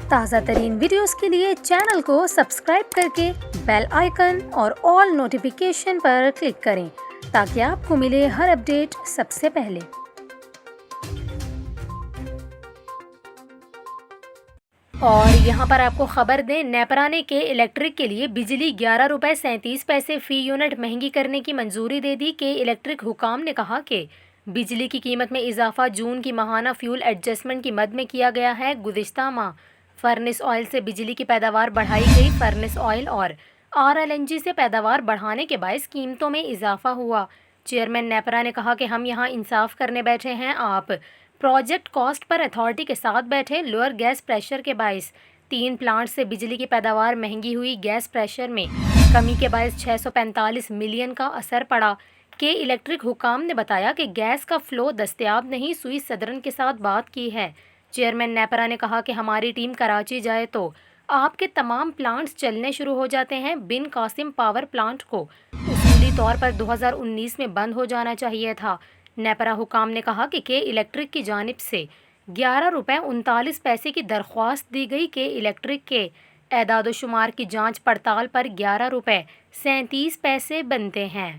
تازہ ترین ویڈیوز کے لیے چینل کو سبسکرائب کر کے بیل آئیکن اور آل نوٹیفیکیشن پر کلک کریں تاکہ آپ کو ملے ہر اپڈیٹ سب سے پہلے۔ اور یہاں پر آپ کو خبر دیں، نیپرا نے کے الیکٹرک کے لیے بجلی 11 روپے 37 پیسے فی یونٹ مہنگی کرنے کی منظوری دے دی۔ کے الیکٹرک حکام نے کہا کہ بجلی کی قیمت میں اضافہ جون کی ماہانہ فیول ایڈجسٹمنٹ کی مد میں کیا گیا ہے۔ گزشتہ ماہ فرنس آئل سے بجلی کی پیداوار بڑھائی گئی۔ فرنس آئل اور RLNG سے پیداوار بڑھانے کے باعث قیمتوں میں اضافہ ہوا۔ چیئرمین نیپرا نے کہا کہ ہم یہاں انصاف کرنے بیٹھے ہیں، آپ پروجیکٹ کاسٹ پر اتھارٹی کے ساتھ بیٹھے۔ لوئر گیس پریشر کے باعث 3 پلانٹ سے بجلی کی پیداوار مہنگی ہوئی۔ گیس پریشر میں کمی کے باعث 645 ملین کا اثر پڑا۔ کے الیکٹرک حکام نے بتایا کہ گیس کا فلو دستیاب نہیں۔ سوئس سدرن کے ساتھ بات کی ہے۔ چیئرمین نیپرا نے کہا کہ ہماری ٹیم کراچی جائے تو آپ کے تمام پلانٹس چلنے شروع ہو جاتے ہیں۔ بن قاسم پاور پلانٹ کو اصولی طور پر 2019 میں بند ہو جانا چاہیے تھا۔ نیپرا حکام نے کہا کہ کے الیکٹرک کی جانب سے 11 روپے 39 پیسے کی درخواست دی گئی۔ کے الیکٹرک کے اعداد و شمار کی جانچ پڑتال پر 11 روپے 37 پیسے بنتے ہیں۔